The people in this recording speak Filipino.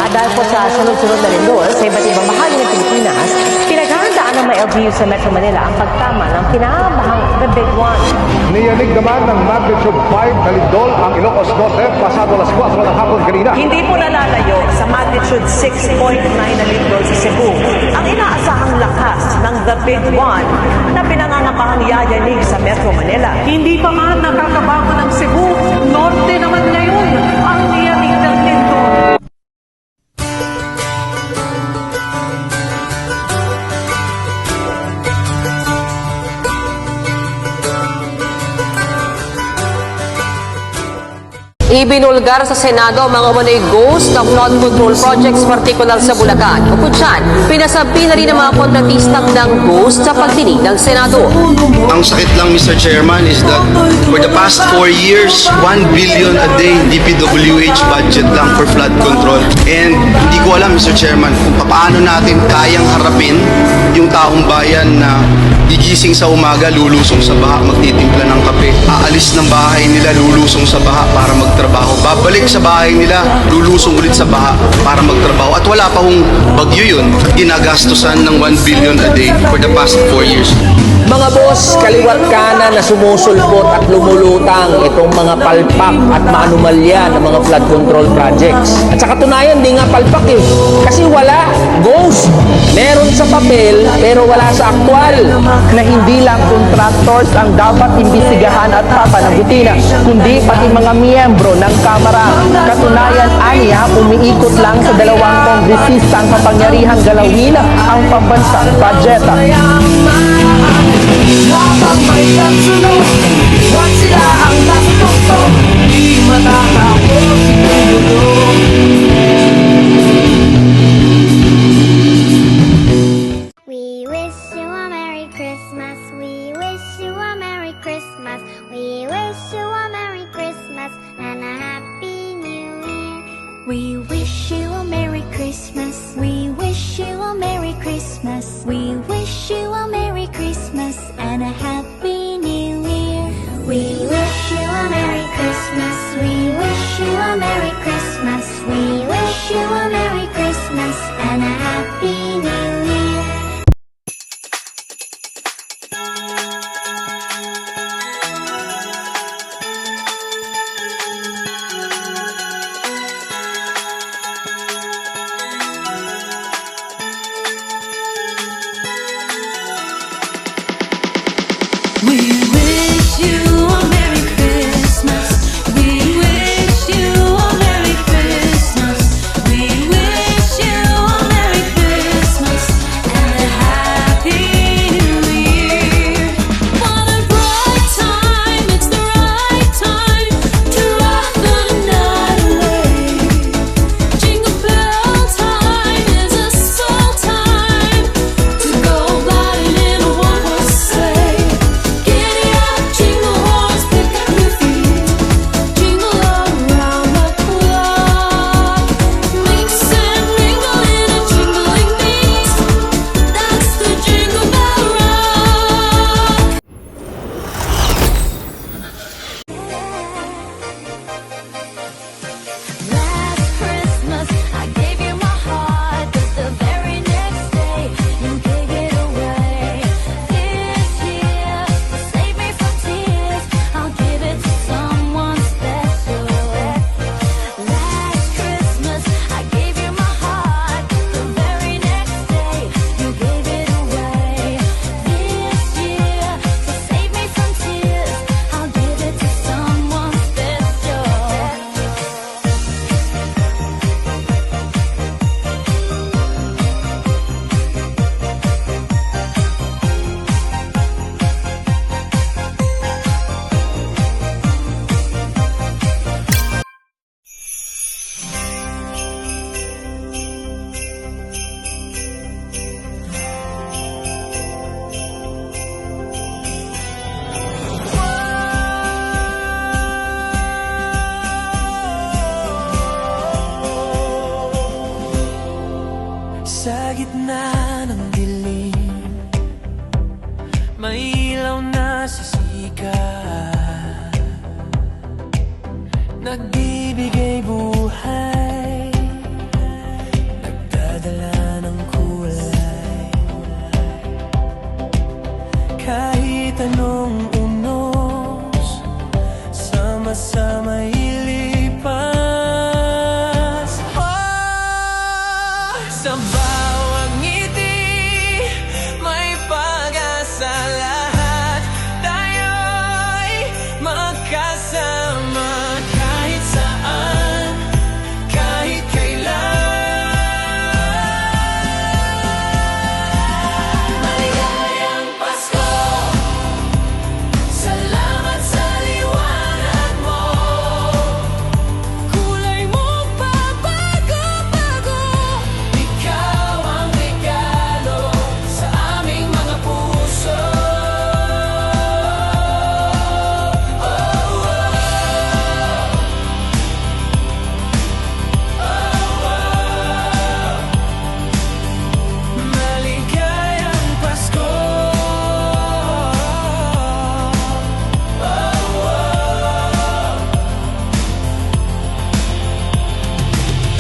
At dahil po sa sunod-sunod na lindol sa iba't ibang bahagi ng Pilipinas, pinaghahandaan ng may LGU sa Metro Manila ang pagtama ng kinabahang The Big One. Niyanig naman ng magnitude 5 na lindol ang Ilocos Norte pasado alas 4 ng hapon kanina. Hindi po nalalayo sa magnitude 6.9 na lindol sa Cebu ang inaasahang lakas ng The Big One na pinangangapahang yayanig sa Metro Manila. Hindi pa man nakakabago ng Cebu, norte naman ngayon ang yanig ng lindol. Ibinulgar sa Senado ang mga umano'y ghost ng flood control projects partikular sa Bulacan. Bukod dyan, pinasabi na rin ng mga kontratistang ng ghost sa pagdinig ng Senado. Ang sakit lang, Mr. Chairman, is that for the past 4 years, 1 billion a day DPWH budget lang for flood control. And hindi ko alam, Mr. Chairman, kung paano natin kayang harapin yung taong bayan na gigising sa umaga, lulusong sa baha, magtitimpla ng kape. Aalis ng bahay nila, lulusong sa baha para magtrabaho. Babalik sa bahay nila, lulusong ulit sa baha para magtrabaho. At wala pa hong bagyo yun. Ginagastusan ng 1 billion a day for the past 4 years. Mga boss, kaliwat kanan na sumusulpot at lumulutang itong mga palpak at maanumalya ng mga flood control projects. At sa katunayan, di nga palpak eh. Kasi wala, ghost. Meron sa papel, pero wala sa aktwal. Na hindi lang contractors ang dapat imbisigahan at papanagutin, kundi pati mga miyembro ng Kamara. Katunayan, aniya, umiikot lang sa dalawang kongresista ang kapangyarihang galawin ang pambansang budget. Habang may kasunod, huwag sila ang natutong, di matatapos siguro. We wish you a Merry Christmas, we wish you a Merry Christmas, we wish you a Merry Christmas and a Happy New Year. We wish you a Merry Christmas, we wish you a Merry Christmas, we wish you a Merry Christmas and a Happy New Year. We wish you a Merry Christmas, we wish you a Merry Christmas, we wish you a Merry Christmas and a Happy New Year. We wish you a Merry Christmas, we wish you a Merry Christmas, we wish you a Merry Christmas and a Happy New Year. What a bright time, it's the right time to rock the night away. Jingle bell time is a soul time to go riding in a one-horse sleigh. Giddy up, jingle horse, pick up your feet, jingle around the clock. Mix and mingle in a jingling beat. That's the Jingle Bell Rock. Last Christmas, I gave you my heart, but the very next day, you gave it away. This year, to save me from tears, I'll give it to someone special. Last Christmas, I gave you my heart, but the very next day, you gave it away. This year, to save me from tears, I'll give it to someone special. Sa gitna ng dilim, may ilaw na sa sikat.